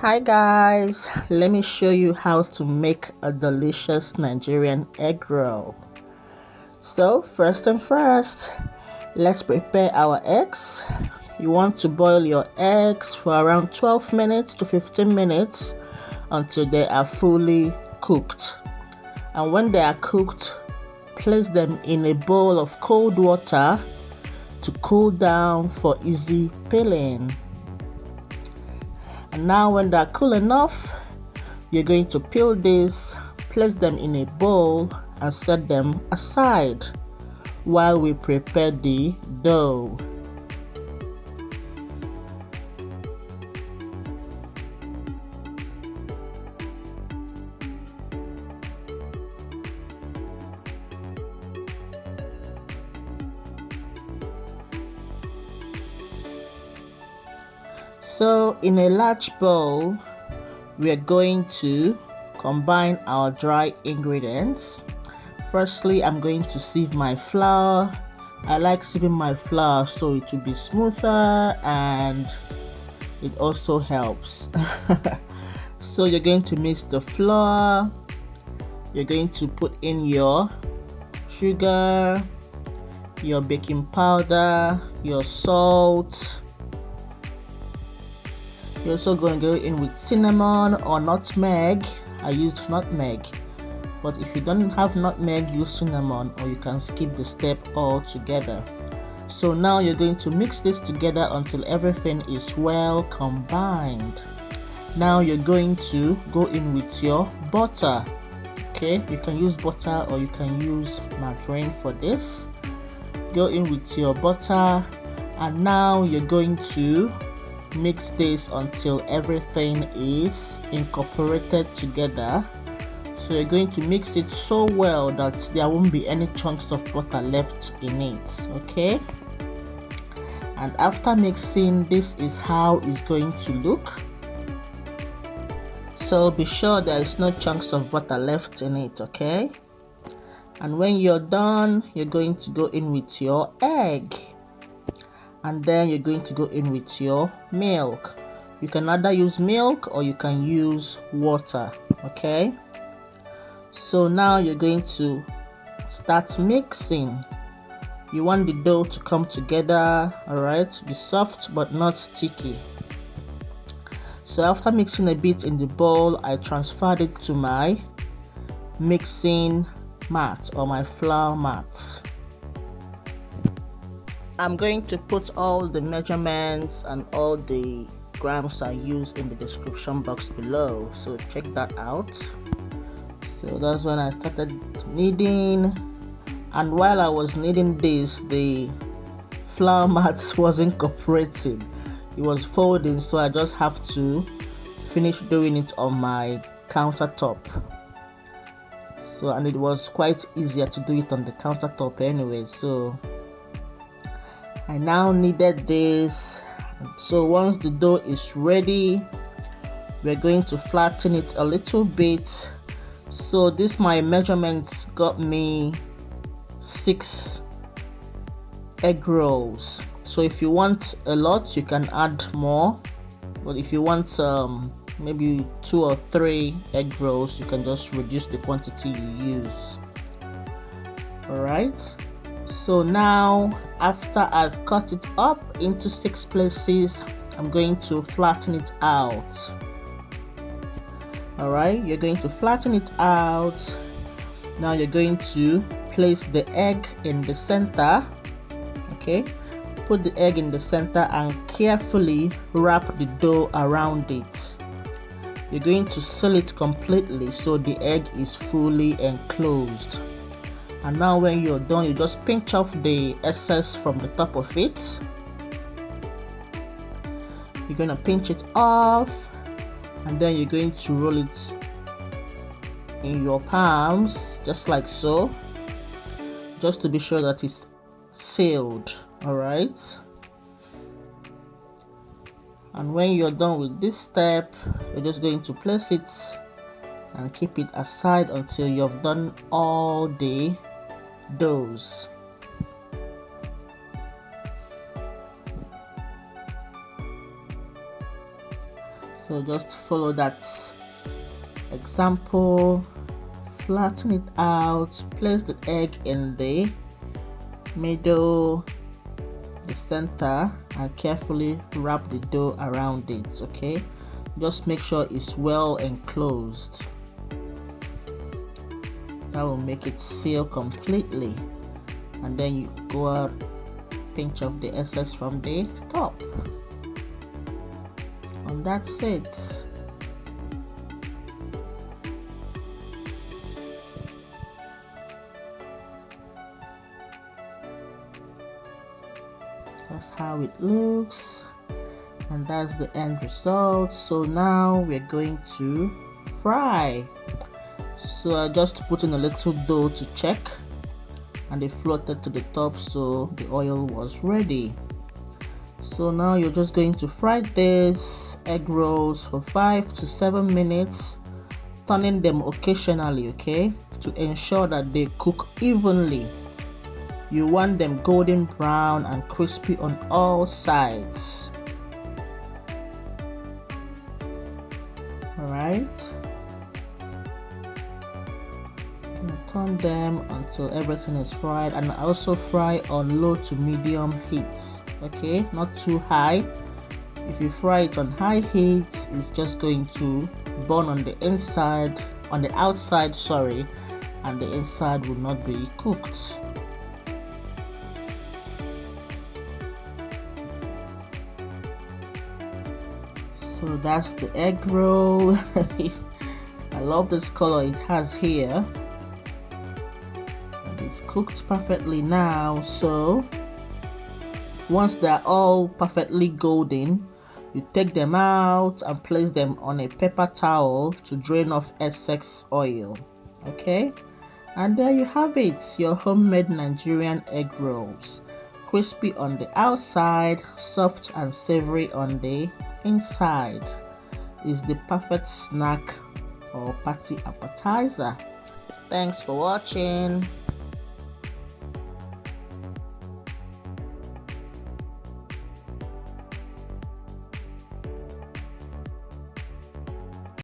Hi guys, let me show you how to make a delicious Nigerian egg roll. So first and first, let's prepare our eggs. You want to boil your eggs for around 12 minutes to 15 minutes until they are fully cooked. And when they are cooked, place them in a bowl of cold water to cool down for easy peeling. And now when they're cool enough, you're going to peel these, place them in a bowl and set them aside while we prepare the dough. So in a large bowl, we are going to combine our dry ingredients. Firstly, I'm going to sieve my flour. I like sieving my flour so it will be smoother and it also helps. So you're going to mix the flour. You're going to put in your sugar, your baking powder, your salt. You're also going to go in with cinnamon or nutmeg. I use nutmeg, but if you don't have nutmeg, use cinnamon, or you can skip the step altogether. So now you're going to mix this together until everything is well combined. Now you're going to go in with your butter. Okay, you can use butter or you can use margarine for this. Go in with your butter, and now you're going to mix this until everything is incorporated together. So you're going to mix it so well that there won't be any chunks of butter left in it. Okay, and after mixing, this is how it's going to look. So be sure there is no chunks of butter left in it. Okay, and when you're done, you're going to go in with your egg, and then you're going to go in with your milk. You can either use milk or you can use water. Okay, so now you're going to start mixing. You want the dough to come together, all right, be soft but not sticky. So after mixing a bit in the bowl, I transferred it to my mixing mat or my flour mat. I'm going to put all the measurements and all the grams I use in the description box below, so check that out. So that's when I started kneading, and while I was kneading this, the flour mat wasn't cooperating. It was folding, so I just have to finish doing it on my countertop. So, and it was quite easier to do it on the countertop anyway, so I now needed this. So once the dough is ready, we're going to flatten it a little bit. So this, my measurements got me 6 egg rolls. So if you want a lot, you can add more, but if you want maybe 2 or 3 egg rolls, you can just reduce the quantity you use. All right, so now after I've cut it up into 6 places, I'm going to flatten it out. All right, you're going to flatten it out. Now you're going to place the egg in the center. Okay, put the egg in the center and carefully wrap the dough around it. You're going to seal it completely so the egg is fully enclosed. And now when you're done, you just pinch off the excess from the top of it. You're going to pinch it off, and then you're going to roll it in your palms just like so, just to be sure that it's sealed. All right, and when you're done with this step, you're just going to place it and keep it aside until you've done all the doughs. So just follow that example, flatten it out, place the egg in the middle, the center, and carefully wrap the dough around it. Okay, just make sure it's well enclosed. That will make it seal completely, and then you go out, pinch off the excess from the top, and that's it. That's how it looks, and that's the end result. So now we're going to fry. So I just put in a little dough to check, and it floated to the top, so the oil was ready. So now you're just going to fry these egg rolls for 5 to 7 minutes, turning them occasionally, okay, to ensure that they cook evenly. You want them golden brown and crispy on all sides. Alright, turn them until everything is fried, and also fry on low to medium heat. Okay, not too high. If you fry it on high heat, it's just going to burn on the inside, on the outside, sorry, and the inside will not be cooked. So that's the egg roll. I love this color it has here. And it's cooked perfectly now. So once they're all perfectly golden, you take them out and place them on a paper towel to drain off excess oil. Okay, and there you have it, your homemade Nigerian egg rolls. Crispy on the outside, soft and savory on the inside. Is the perfect snack or party appetizer. Thanks for watching.